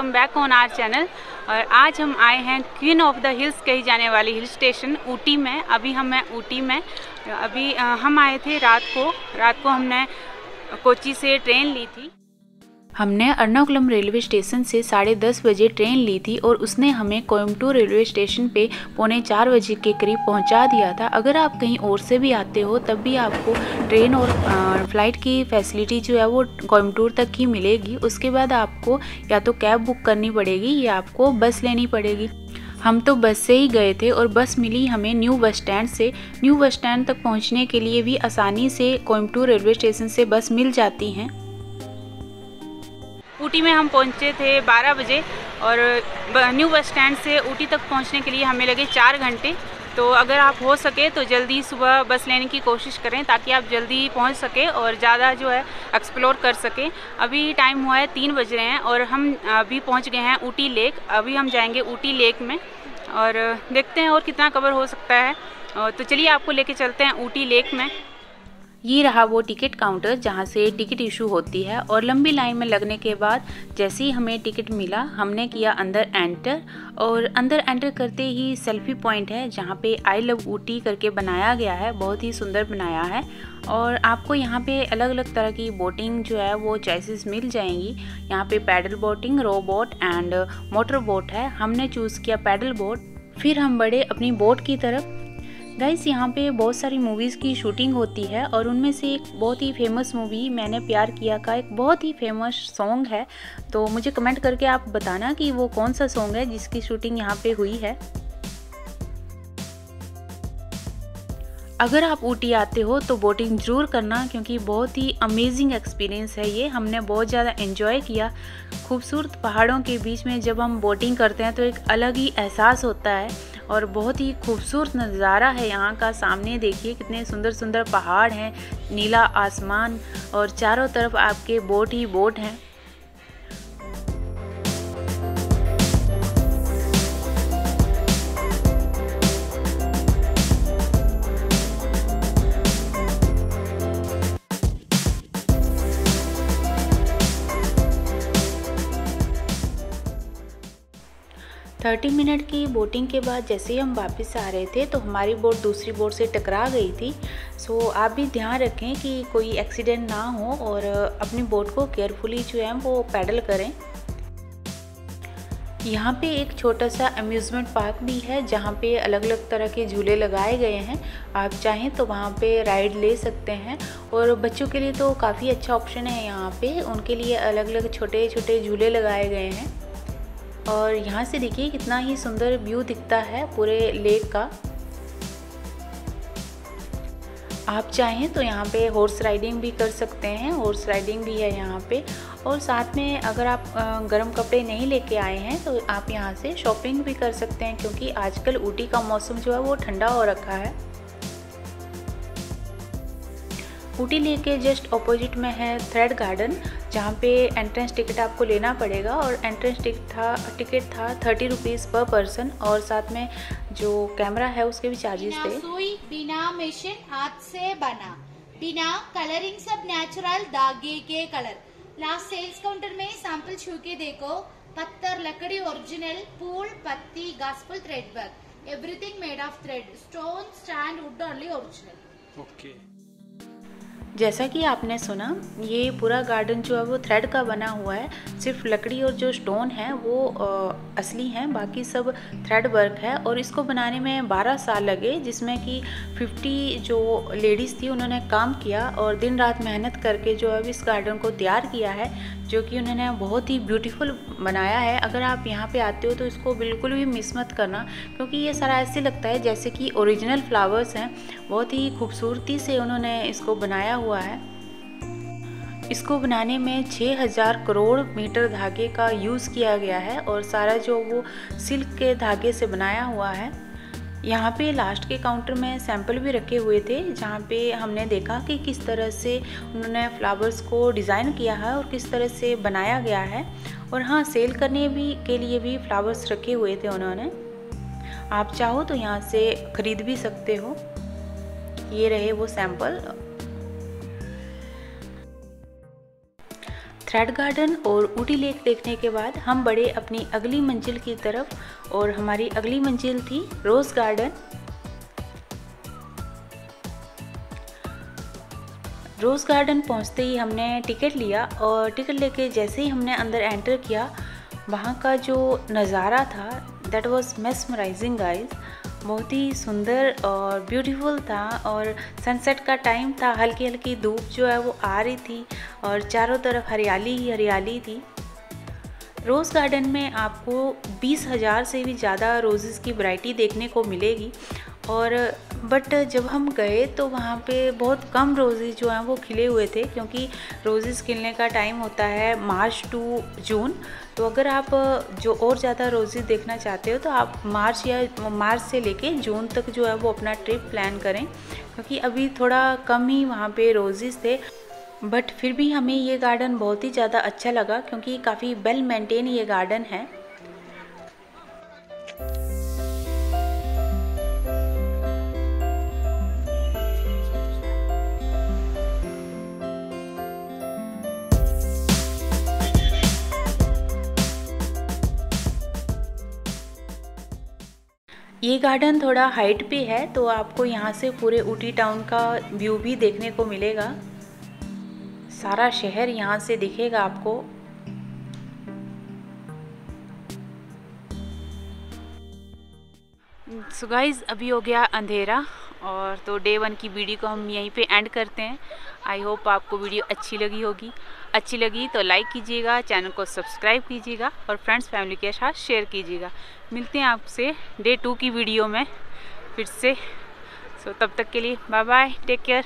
Welcome back on our channel. और आज हम आए हैं क्वीन ऑफ द हिल्स कही जाने वाली हिल स्टेशन ऊटी में। अभी हम हैं ऊटी में। अभी हम आए थे रात को हमने कोची से ट्रेन ली थी। हमने एर्नाकुलम रेलवे स्टेशन से 10:30 बजे ट्रेन ली थी और उसने हमें कोयम्बटूर रेलवे स्टेशन पे 3:45 बजे के करीब पहुंचा दिया था। अगर आप कहीं और से भी आते हो तब भी आपको ट्रेन और फ्लाइट की फैसिलिटी जो है वो कोयम्बटूर तक ही मिलेगी। उसके बाद आपको या तो कैब बुक करनी पड़ेगी या आपको बस लेनी पड़ेगी। हम तो बस से ही गए थे और बस मिली हमें न्यू बस स्टैंड से। न्यू बस स्टैंड तक पहुँचने के लिए भी आसानी से कोयम्बटूर रेलवे स्टेशन से बस मिल जाती हैं। ऊटी में हम पहुंचे थे 12 बजे और न्यू बस स्टैंड से ऊटी तक पहुंचने के लिए हमें लगे 4 घंटे। तो अगर आप हो सके तो जल्दी सुबह बस लेने की कोशिश करें ताकि आप जल्दी पहुंच सके और ज़्यादा जो है एक्सप्लोर कर सकें। अभी टाइम हुआ है 3 बज रहे हैं और हम अभी पहुंच गए हैं ऊटी लेक। अभी हम जाएंगे ऊटी लेक में और देखते हैं और कितना कवर हो सकता है। तो चलिए आपको लेके चलते हैं ऊटी लेक में। ये रहा वो टिकट काउंटर जहाँ से टिकट इशू होती है और लंबी लाइन में लगने के बाद जैसे ही हमें टिकट मिला हमने किया अंदर एंटर। और अंदर एंटर करते ही सेल्फी पॉइंट है जहाँ पे आई लव ऊटी करके बनाया गया है। बहुत ही सुंदर बनाया है और आपको यहाँ पे अलग अलग तरह की बोटिंग जो है वो चॉइसेस मिल जाएंगी। यहाँ पे paddle boating, row boat and motor boat है। हमने चूज़ किया पैडल बोट। फिर हम बढ़े अपनी बोट की तरफ। गाइस यहाँ पे बहुत सारी मूवीज़ की शूटिंग होती है और उनमें से एक बहुत ही फेमस मूवी मैंने प्यार किया का एक बहुत ही फेमस सॉन्ग है। तो मुझे कमेंट करके आप बताना कि वो कौन सा सॉन्ग है जिसकी शूटिंग यहाँ पे हुई है। अगर आप ऊटी आते हो तो बोटिंग ज़रूर करना क्योंकि बहुत ही अमेजिंग एक्सपीरियंस है ये। हमने बहुत ज़्यादा एंजॉय किया। खूबसूरत पहाड़ों के बीच में जब हम बोटिंग करते हैं तो एक अलग ही एहसास होता है और बहुत ही खूबसूरत नज़ारा है यहाँ का। सामने देखिए कितने सुंदर सुंदर पहाड़ हैं, नीला आसमान और चारों तरफ आपके बोट ही बोट हैं। थर्टी मिनट की बोटिंग के बाद जैसे ही हम वापस आ रहे थे तो हमारी बोट दूसरी बोट से टकरा गई थी। सो आप भी ध्यान रखें कि कोई एक्सीडेंट ना हो और अपनी बोट को केयरफुली जो है वो पैडल करें। यहाँ पे एक छोटा सा अम्यूज़मेंट पार्क भी है जहाँ पे अलग अलग तरह के झूले लगाए गए हैं। आप चाहें तो वहाँ पे राइड ले सकते हैं और बच्चों के लिए तो काफ़ी अच्छा ऑप्शन है यहाँ पे। उनके लिए अलग अलग छोटे छोटे झूले लगाए गए हैं और यहाँ से देखिए कितना ही सुंदर व्यू दिखता है पूरे लेक का। आप चाहें तो यहाँ पे हॉर्स राइडिंग भी कर सकते हैं। हॉर्स राइडिंग भी है यहाँ पे। और साथ में अगर आप गर्म कपड़े नहीं लेके आए हैं तो आप यहाँ से शॉपिंग भी कर सकते हैं क्योंकि आजकल ऊटी का मौसम जो है वो ठंडा हो रखा है। ऊटी लेक के जस्ट ऑपोजिट में है थ्रेड गार्डन जहाँ पे एंट्रेंस टिकट आपको लेना पड़ेगा और एंट्रेंस टिकट था 30 रुपीज़ पर पर्सन और साथ में जो कैमरा है उसके भी चार्जेस थे। सुई बिना मशीन हाथ से बना, बिना कलरिंग, सब नेचुरल धागे के कलर। लास्ट सेल्स काउंटर में सैंपल छू के देखो। पत्थर, लकड़ी ओरिजिनल, फूल, पत्ती, gospel thread work, everything made of thread, stone, stand, would only original. Okay, जैसा कि आपने सुना ये पूरा गार्डन जो है वो थ्रेड का बना हुआ है। सिर्फ लकड़ी और जो स्टोन है वो असली हैं, बाकी सब थ्रेड वर्क है। और इसको बनाने में 12 साल लगे जिसमें कि 50 जो लेडीज़ थी उन्होंने काम किया और दिन रात मेहनत करके जो है इस गार्डन को तैयार किया है जो कि उन्होंने बहुत ही ब्यूटीफुल बनाया है। अगर आप यहाँ पे आते हो तो इसको बिल्कुल भी मिस मत करना क्योंकि ये सारा ऐसे लगता है जैसे कि ओरिजिनल फ्लावर्स हैं। बहुत ही खूबसूरती से उन्होंने इसको बनाया हुआ है। इसको बनाने में 6000 करोड़ मीटर धागे का यूज़ किया गया है और सारा जो वो सिल्क के धागे से बनाया हुआ है। यहाँ पे लास्ट के काउंटर में सैंपल भी रखे हुए थे जहाँ पे हमने देखा कि किस तरह से उन्होंने फ्लावर्स को डिज़ाइन किया है और किस तरह से बनाया गया है। और हाँ, सेल करने के लिए भी फ्लावर्स रखे हुए थे उन्होंने। आप चाहो तो यहाँ से ख़रीद भी सकते हो। ये रहे वो सैंपल। थ्रेड गार्डन और ऊटी लेक देखने के बाद हम बढ़े अपनी अगली मंजिल की तरफ, और हमारी अगली मंजिल थी रोज़ गार्डन। रोज़ गार्डन पहुंचते ही हमने टिकट लिया, और टिकट लेके जैसे ही हमने अंदर एंटर किया, वहाँ का जो नज़ारा था दैट वाज मेस्मराइजिंग गाइस। बहुत ही सुंदर और ब्यूटीफुल था, और सनसेट का टाइम था, हल्की हल्की धूप जो है वो आ रही थी और चारों तरफ हरियाली ही हरियाली थी। रोज़ गार्डन में आपको 20,000 से भी ज़्यादा रोज़ेज़ की वैरायटी देखने को मिलेगी, और बट जब हम गए तो वहाँ पे बहुत कम रोज़ेज़ जो हैं वो खिले हुए थे, क्योंकि रोज़ेज़ खिलने का टाइम होता है मार्च टू जून। तो अगर आप जो और ज़्यादा रोज़ेज़ देखना चाहते हो तो आप मार्च से लेके जून तक जो है वो अपना ट्रिप प्लान करें, क्योंकि अभी थोड़ा कम ही वहाँ पे रोज़ेज़ थे। बट फिर भी हमें ये गार्डन बहुत ही ज़्यादा अच्छा लगा, क्योंकि काफ़ी वेल मेंटेन ये गार्डन है। ये गार्डन थोड़ा हाइट पे है, तो आपको यहाँ से पूरे ऊटी टाउन का व्यू भी देखने को मिलेगा। सारा शहर यहाँ से दिखेगा आपको। सो गाइस, अभी हो गया अंधेरा, और तो डे 1 की वीडियो को हम यहीं पे एंड करते हैं। आई होप आपको वीडियो अच्छी लगी होगी। अच्छी लगी तो लाइक कीजिएगा, चैनल को सब्सक्राइब कीजिएगा, और फ्रेंड्स फैमिली के साथ शेयर कीजिएगा। मिलते हैं आपसे डे 2 की वीडियो में फिर से। सो तब तक के लिए बाय बाय, टेक केयर।